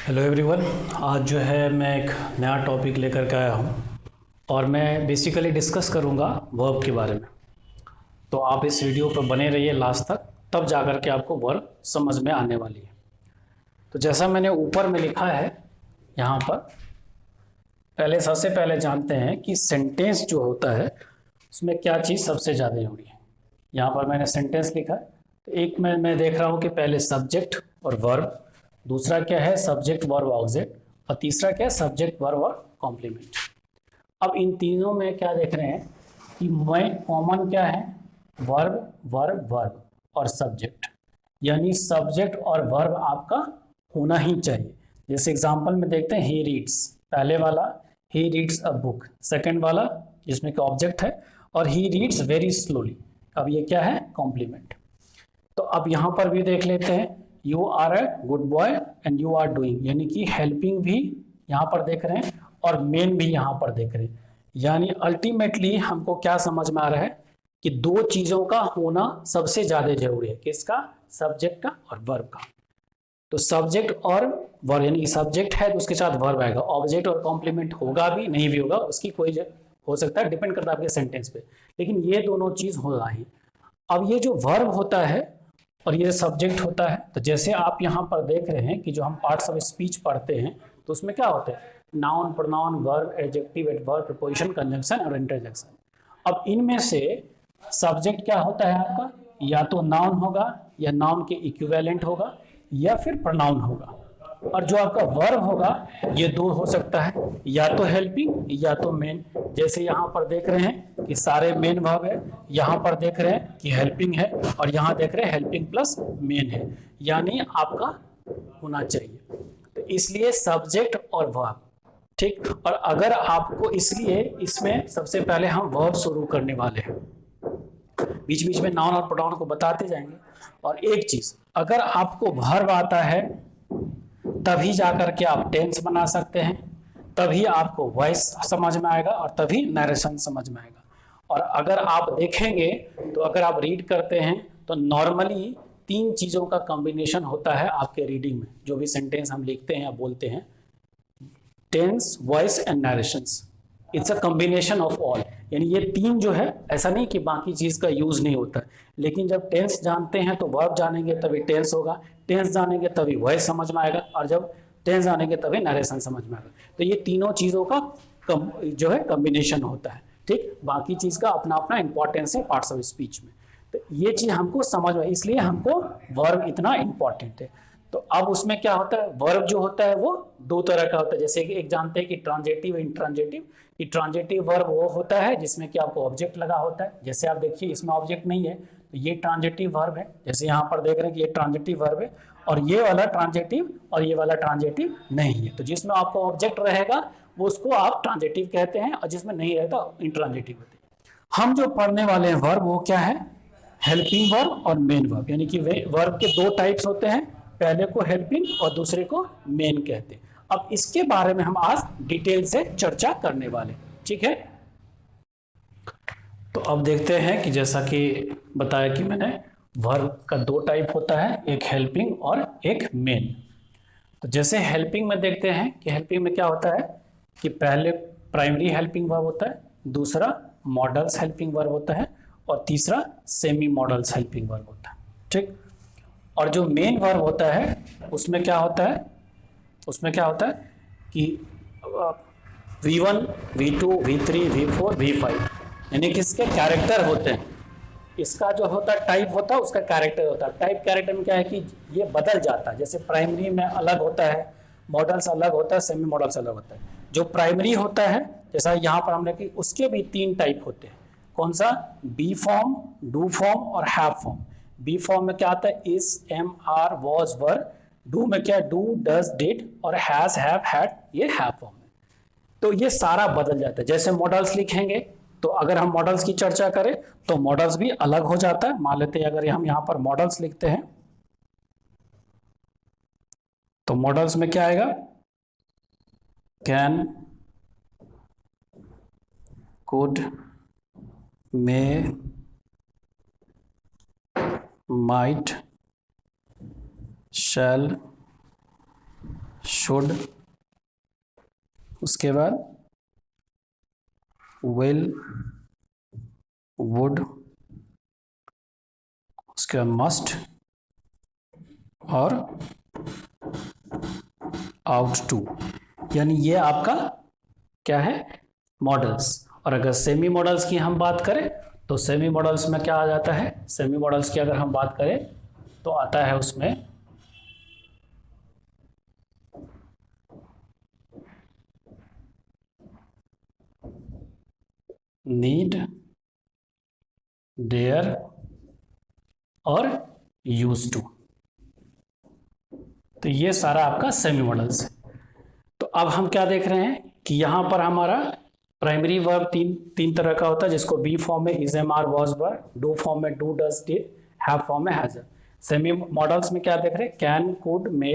Hello everyone. आज जो है मैं एक नया टॉपिक लेकर के आया हूँ और मैं बेसिकली डिस्कस करूँगा वर्ब के बारे में। तो आप इस वीडियो पर बने रहिए लास्ट तक, तब जा कर के आपको वर्ब समझ में आने वाली है। तो जैसा मैंने ऊपर में लिखा है यहाँ पर, पहले सबसे पहले जानते हैं कि सेंटेंस जो होता है उसमें क्या चीज़ सबसे ज़्यादा जरूरी है। यहाँ पर मैंने सेंटेंस लिखा है, तो एक में मैं देख रहा हूँ कि पहले सब्जेक्ट और वर्ब, दूसरा क्या है सब्जेक्ट वर्ब ऑब्जेक्ट, और तीसरा क्या है सब्जेक्ट वर्ब और कॉम्प्लीमेंट। अब इन तीनों में क्या देख रहे हैं कि मैं कॉमन क्या है, वर्ब वर्ब वर्ब और सब्जेक्ट, यानी सब्जेक्ट और वर्ब आपका होना ही चाहिए। जैसे एग्जांपल में देखते हैं ही रीड्स, पहले वाला ही रीड्स अ बुक, सेकंड वाला जिसमें कि ऑब्जेक्ट है, और ही रीड्स वेरी स्लोली। अब ये क्या है कॉम्प्लीमेंट। तो अब यहाँ पर भी देख लेते हैं you are a good boy and you are doing, यानी कि हेल्पिंग भी यहाँ पर देख रहे हैं और मेन भी यहाँ पर देख रहे हैं। यानी अल्टीमेटली हमको क्या समझ में आ रहा है कि दो चीजों का होना सबसे ज्यादा जरूरी है, किसका, सब्जेक्ट का और वर्ब का। तो सब्जेक्ट और वर्ब, यानी कि सब्जेक्ट है तो उसके साथ वर्ब आएगा, ऑब्जेक्ट और कॉम्प्लीमेंट होगा भी नहीं भी होगा उसकी कोई हो सकता है, डिपेंड करता है आपके सेंटेंस पे, लेकिन ये दोनों चीज होगा ही। अब ये जो वर्ब होता है और ये सब्जेक्ट होता है, तो जैसे आप यहाँ पर देख रहे हैं कि जो हम पार्ट्स ऑफ स्पीच पढ़ते हैं तो उसमें क्या होता है, noun, pronoun, verb, adjective, adverb, preposition, conjunction और इंटरजेक्शन। अब इनमें से सब्जेक्ट क्या होता है आपका, या तो नाउन होगा या नाउन के इक्विवेलेंट होगा या फिर प्रोनाउन होगा, और जो आपका वर्ब होगा ये दो हो सकता है, या तो हेल्पिंग या तो मेन। जैसे यहाँ पर देख रहे हैं कि सारे मेन वर्ब है, यहाँ पर देख रहे हैं कि हेल्पिंग है, और यहाँ देख रहे हैं हेल्पिंग प्लस मेन है, यानी आपका होना चाहिए। तो इसलिए सब्जेक्ट और वर्ब, ठीक। और अगर आपको, इसलिए इसमें सबसे पहले हम वर्ब शुरू करने वाले हैं, बीच बीच में नाउन और प्रोनाउन को बताते जाएंगे। और एक चीज, अगर आपको वर्ब आता है तभी जाकर के आप टेंस बना सकते हैं, तभी आपको वॉइस समझ में आएगा और तभी नरेशन समझ में आएगा। और अगर आप देखेंगे तो अगर आप रीड करते हैं तो नॉर्मली तीन चीजों का कॉम्बिनेशन होता है आपके रीडिंग में, जो भी सेंटेंस हम लिखते हैं या बोलते हैं, tense, voice and narrations. It's a combination of all, यानी ये तीन जो है, ऐसा नहीं कि बाकी चीज का यूज नहीं होता, लेकिन जब टेंस जानते हैं तो वर्ब जानेंगे तभी टेंस होगा, टेंस जानेंगे तभी वॉइस समझ में आएगा, और जब टेंस जानेंगे तभी नरेशन समझ में आएगा। तो ये तीनों चीजों का जो है कॉम्बिनेशन होता है, ठीक। बाकी चीज का अपना अपना इंपॉर्टेंस है पार्ट्स ऑफ स्पीच में। तो ये चीज हमको समझ में, इसलिए हमको वर्ब इतना इंपॉर्टेंट है। तो अब उसमें क्या होता है, वर्ब जो होता है वो दो तरह का होता है। जैसे कि एक जानते हैं कि ट्रांजेटिव, इंट्रांजेटिव। कि ट्रांजेटिव वर्ब वो होता है जिसमें कि आपको ऑब्जेक्ट लगा होता है, जैसे आप देखिए इसमें ऑब्जेक्ट नहीं है तो ये ट्रांजेटिव वर्ब है। जैसे यहाँ पर देख रहे हैं कि ये ट्रांजेटिव वर्ब है, और ये वाला ट्रांजेटिव और ये वाला ट्रांजेटिव नहीं है। तो जिसमें आपको ऑब्जेक्ट रहेगा वो उसको आप ट्रांजेटिव कहते हैं, और जिसमें नहीं रहता इंट्रांजेटिव होते हैं। हम जो पढ़ने वाले हैं वर्ब वो क्या है, हेल्पिंग वर्ब और मेन वर्ब, यानी कि वर्ब के दो टाइप्स होते हैं, पहले को हेल्पिंग और दूसरे को मेन कहते हैं। अब इसके बारे में हम आज डिटेल से चर्चा करने वाले, ठीक है। तो अब देखते हैं कि जैसा कि बताया कि मैंने, वर्ब का दो टाइप होता है, एक हेल्पिंग और एक मेन। तो जैसे हेल्पिंग में देखते हैं कि हेल्पिंग में क्या होता है कि पहले प्राइमरी हेल्पिंग वर्ब होता है, दूसरा मॉडल्स हेल्पिंग वर्ब होता है, और तीसरा सेमी मॉडल्स हेल्पिंग वर्ब होता है, ठीक। और जो मेन वर्ब होता है उसमें क्या होता है, उसमें क्या होता है कि V1, V2, V3, V4, V5, यानी कि इसके कैरेक्टर होते हैं। इसका जो होता है टाइप होता है, उसका कैरेक्टर होता है। टाइप कैरेक्टर में क्या है कि ये बदल जाता है, जैसे प्राइमरी में अलग होता है, मॉडल्स अलग होता है, सेमी मॉडल्स अलग होता है। जो प्राइमरी होता है, जैसा यहाँ पर हमने कि उसके भी तीन टाइप होते हैं। कौन सा, बी फॉर्म, डू फॉर्म और हैव फॉर्म। बी फॉर्म में क्या आता है, is, am, are, was, were. Do में क्या, डू, डज, डिड, और हैज, हैव, हैड, ये हैव फॉर्म है। तो ये सारा बदल जाता है। जैसे मॉडल्स लिखेंगे तो अगर हम मॉडल्स की चर्चा करें तो मॉडल्स भी अलग हो जाता है। मान लेते हैं अगर हम यहाँ पर मॉडल्स लिखते हैं तो मॉडल्स में क्या आएगा, can, could, may, might, shall, should, उसके बाद विल, वुड, उसके बाद मस्ट और आउट टू। यानी ये आपका क्या है, मॉडल्स। और अगर सेमी मॉडल्स की हम बात करें तो सेमी मॉडल्स में क्या आ जाता है, सेमी मॉडल्स की अगर हम बात करें तो आता है उसमें नीड, डेयर और यूज टू। तो ये सारा आपका सेमी मॉडल्स है। तो अब हम क्या देख रहे हैं कि यहां पर हमारा प्राइमरी वर्ब तीन तरह का होता है, जिसको बी फॉर्म में is, am, are, was, were, do form में do, does, did, have form में हैज। सेमी मॉडल्स में क्या देख रहे हैं, can, could, may,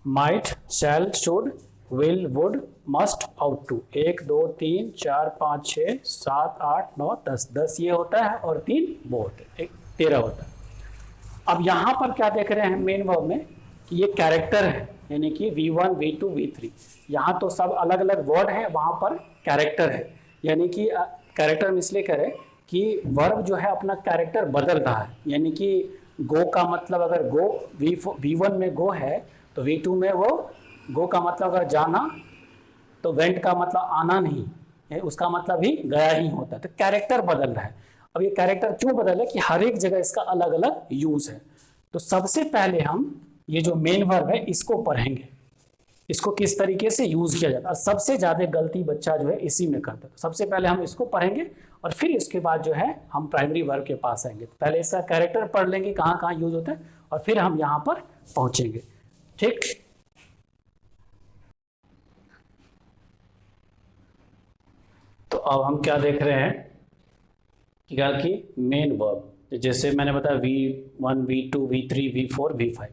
might, shall, should, will, would, must, ought to. 1 2 3 4 5 6 7 8 9 10, 10 ये होता है और 3 वो होते हैं, 13 होता है। अब यहां पर क्या देख रहे हैं मेन वर्ब में कि ये कैरेक्टर है, यानी कि V1 V2 V3। यहाँ तो सब अलग अलग वर्ड है, वहां पर कैरेक्टर है। यानी कि कैरेक्टर में इसलिए करें कि वर्ब जो है अपना कैरेक्टर बदल रहा है। यानी कि गो का मतलब अगर गो V1 में गो है तो V2 में वो गो का मतलब अगर जाना, तो वेंट का मतलब आना नहीं है, उसका मतलब भी गया ही होता है। तो कैरेक्टर बदल रहा है। अब ये कैरेक्टर क्यों बदल है कि हर एक जगह इसका अलग अलग यूज है। तो सबसे पहले हम ये जो मेन वर्ब है इसको पढ़ेंगे, इसको किस तरीके से यूज किया जाता है। सबसे ज्यादा गलती बच्चा जो है इसी में करता है। तो सबसे पहले हम इसको पढ़ेंगे और फिर इसके बाद जो है हम प्राइमरी वर्ब के पास आएंगे। तो पहले इसका कैरेक्टर पढ़ लेंगे कहाँ कहाँ यूज होता है और फिर हम यहाँ पर पहुंचेंगे। ठीक, तो अब हम क्या देख रहे हैं कि मेन वर्ब, जैसे मैंने बताया V1 V2 V3 V4 V5।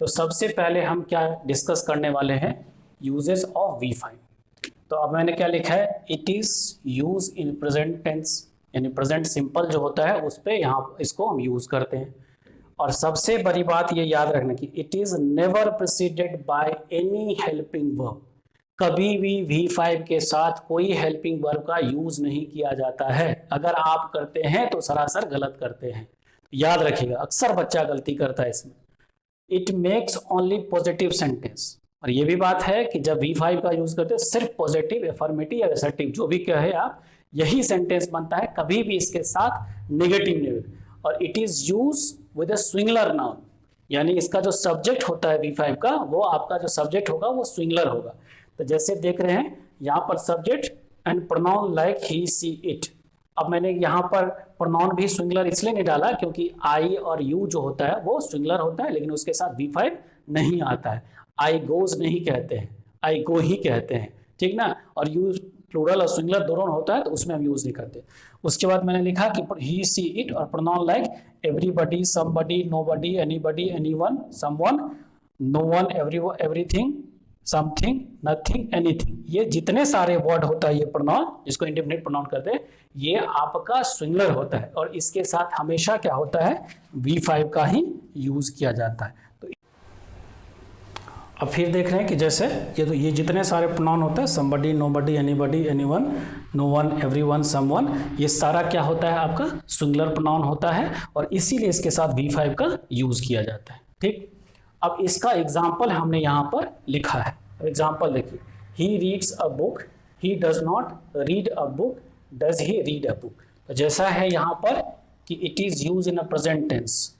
तो सबसे पहले हम क्या डिस्कस करने वाले हैं, यूजेस ऑफ V5। तो अब मैंने क्या लिखा है, it is use in present tense, यानी प्रेजेंट सिंपल जो होता है उस पर यहाँ इसको हम यूज करते हैं। और सबसे बड़ी बात ये याद रखना कि it is never preceded by any helping verb. कभी भी V5 के साथ कोई हेल्पिंग वर्ब का यूज नहीं किया जाता है। अगर आप करते हैं तो सरासर गलत करते हैं, याद रखिएगा, अक्सर बच्चा गलती करता है इसमें। It makes only positive sentence. और ये भी बात है कि जब V5 का यूज करते हैं सिर्फ पॉजिटिव, एफर्मेटिव या असर्टिव जो भी कहे आप, यही सेंटेंस बनता है, कभी भी इसके साथ नेगेटिव नहीं। और it is use with a singular noun, यानी इसका जो सब्जेक्ट होता है V5 का, वो आपका जो सब्जेक्ट होगा वो स्विंगलर होगा। तो जैसे देख रहे हैं यहाँ पर subject and pronoun like he, she, it. अब मैंने यहाँ पर प्रोनाउन भी स्विंगलर इसलिए नहीं डाला क्योंकि आई और यू जो होता है वो स्विंगलर होता है, लेकिन उसके साथ V5 नहीं आता है। आई गोज नहीं कहते हैं, आई गो ही कहते हैं, ठीक ना। और यू प्लूरल और सिंगुलर दोनों होता है तो उसमें हम यूज नहीं करते। उसके बाद मैंने लिखा कि ही, सी, इट और pronoun like everybody, somebody, nobody, anybody, anyone, someone, no one, everything, something, nothing, anything. ये जितने सारे वर्ड होता है ये प्रोनाउन, जिसको इंडेफिनिट प्रोनाउन करते हैं, ये आपका सिंगुलर होता है और इसके साथ हमेशा क्या होता है, V5 का ही यूज किया जाता है। तो अब फिर देख रहे हैं कि जैसे ये जितने सारे प्रोनाउन होते हैं, somebody, nobody, anybody, anyone, no one, everyone, someone, ये सारा क्या होता है आपका सिंगुलर प्रोनाउन होता है और इसीलिए इसके साथ V5 का यूज किया जाता है। ठीक, अब इसका एग्जाम्पल हमने यहाँ पर लिखा है। एग्जाम्पल देखिए, he reads a book, he does not read a book, does he read a book. तो जैसा है यहाँ पर कि it is use in a present tense,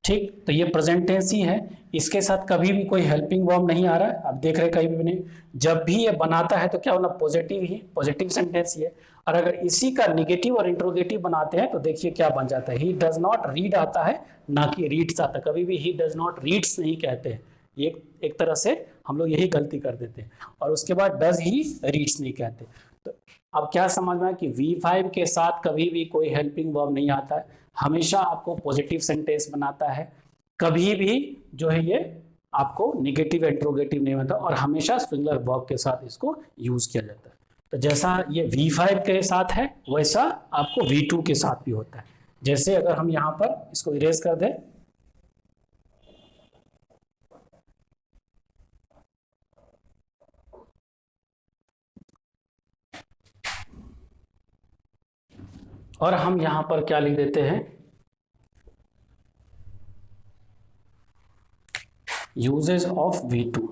ठीक, तो ये प्रेजेंट टेंस ही है, इसके साथ कभी भी कोई हेल्पिंग वर्ब नहीं आ रहा है। आप देख रहे हैं कहीं भी नहीं, जब भी ये बनाता है तो क्या होना, पॉजिटिव ही, पॉजिटिव सेंटेंस ही है। और अगर इसी का निगेटिव और इंट्रोगेटिव बनाते हैं तो देखिए क्या बन जाता है, ही डज नॉट रीड आता है ना कि रीड्स आता है। कभी भी ही डज नॉट रीड्स नहीं कहते हैं, ये एक तरह से हम लोग यही गलती कर देते हैं। और उसके बाद डज ही रीड्स नहीं कहते। तो अब क्या समझ में आया कि V5 के साथ कभी भी कोई हेल्पिंग वर्ब नहीं आता है, हमेशा आपको पॉजिटिव सेंटेंस बनाता है, कभी भी जो है ये आपको निगेटिव इंट्रोगेटिव नहीं बनता और हमेशा सिंगुलर वर्ब के साथ इसको यूज किया जाता है। तो जैसा ये V5 के साथ है वैसा आपको V2 के साथ भी होता है। जैसे अगर हम यहाँ पर इसको इरेज कर दें, और हम यहां पर क्या लिख देते हैं, यूजेज ऑफ V2।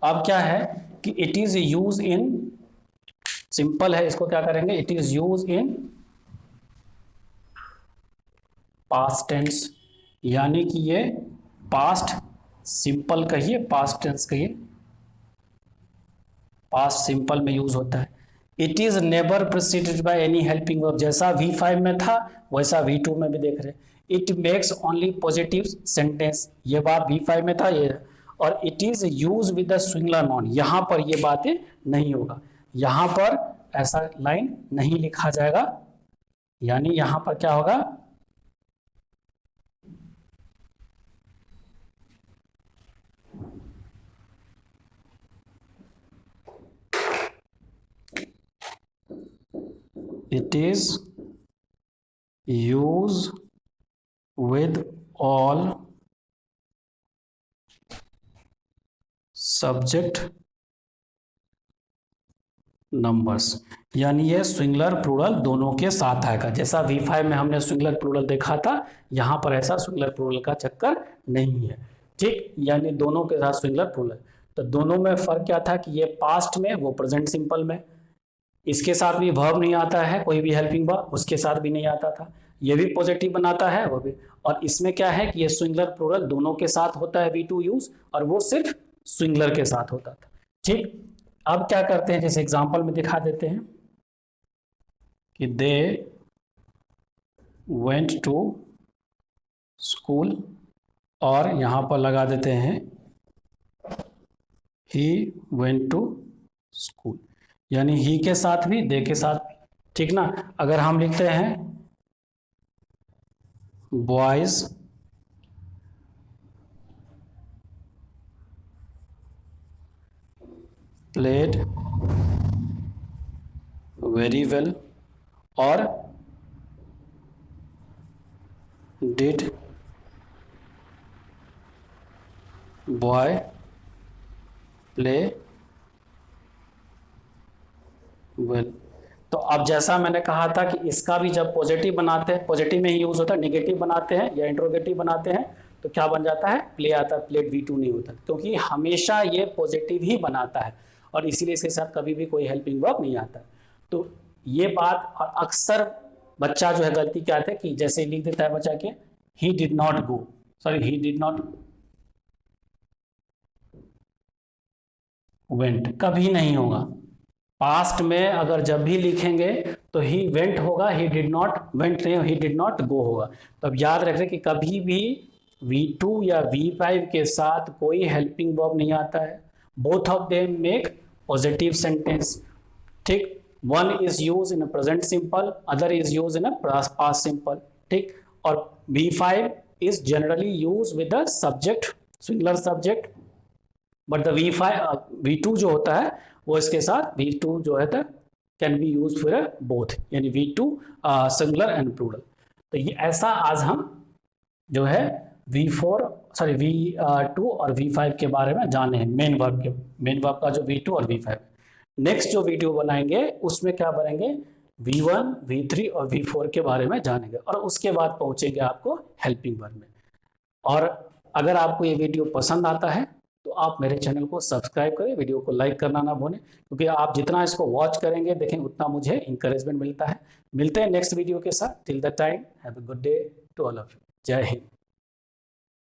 अब क्या है कि it is use in, simple है, इसको क्या करेंगे, it is use in past tense, यानी कि ये पास्ट सिंपल कहिए, पास्ट टेंस कहिए, पास्ट सिंपल में यूज होता है। It is never preceded by any helping verb, जैसा V5 में था वैसा V2 में भी देख रहे हैं। It makes only positive sentence, ये बात V5 में था ये, और it is use with the singular noun, यहां पर ये बातें नहीं होगा, यहां पर ऐसा लाइन नहीं लिखा जाएगा, यानी यहां पर क्या होगा, it is used with all subject numbers, यानी ये सिंगुलर प्लूरल दोनों के साथ आएगा। जैसा V5 में हमने सिंगुलर प्लूरल देखा था, यहां पर ऐसा सिंगुलर प्लूरल का चक्कर नहीं है, ठीक, यानी दोनों के साथ सिंगुलर प्लूरल। तो दोनों में फर्क क्या था कि ये पास्ट में, वो प्रेजेंट सिंपल में, इसके साथ भी वर्ब नहीं आता है, कोई भी हेल्पिंग वर्ब उसके साथ भी नहीं आता था, ये भी पॉजिटिव बनाता है वो भी, और इसमें क्या है कि ये सिंगुलर प्लूरल दोनों के साथ होता है V2 यूज, और वो सिर्फ सिंगुलर के साथ होता था, ठीक। अब क्या करते हैं, जैसे एग्जांपल में दिखा देते हैं कि दे वेंट टू स्कूल, और यहां पर लगा देते हैं ही वेंट टू स्कूल, यानी ही के साथ भी, दे के साथ भी, ठीक ना। अगर हम लिखते हैं बॉयज प्लेड वेरी वेल और डिड बॉय प्ले वेल, तो अब जैसा मैंने कहा था कि इसका भी जब पॉजिटिव बनाते हैं, पॉजिटिव में ही यूज होता है, नेगेटिव बनाते हैं या इंट्रोगेटिव बनाते हैं तो क्या बन जाता है, प्ले आता है, प्लेड V2 नहीं होता, क्योंकि हमेशा ये पॉजिटिव ही बनाता है और इसीलिए इसके साथ कभी भी कोई हेल्पिंग वर्ब नहीं आता। तो ये बात, और अक्सर बच्चा जो है गलती क्या है कि जैसे लिख देता है बच्चा के he did not go, sorry he did not went, कभी नहीं होगा। पास्ट में अगर जब भी लिखेंगे तो ही वेंट होगा, ही डिड नॉट वेंट नहीं, ही डिड नॉट गो होगा। तो अब याद रखें कि कभी भी V2 या V5 के साथ कोई हेल्पिंग वर्ब नहीं आता है, both of them make positive sentence, ठीक। One is use in present simple, other is use in past simple, ठीक। और V5 is generally use with the subject, singular subject, but the V2 जो होता है वो इसके साथ, V2 जो है can be use for both, यानी V2 सिंगुलर एंड प्लूरल। तो ये ऐसा आज हम जो है V2 और V5 के बारे में जाने हैं, मेन वर्ब का जो V2 और V5। नेक्स्ट जो वीडियो बनाएंगे उसमें क्या बनेंगे, V1, V3 और V4 के बारे में जानेंगे, और उसके बाद पहुंचेंगे आपको हेल्पिंग वर्ब में। और अगर आपको ये वीडियो पसंद आता है तो आप मेरे चैनल को सब्सक्राइब करें, वीडियो को लाइक करना ना भूलें, क्योंकि आप जितना इसको वॉच करेंगे देखें उतना मुझे इंकरेजमेंट मिलता है। मिलते हैं नेक्स्ट वीडियो के साथ, till the time have a good day to all of you. जय हिंद।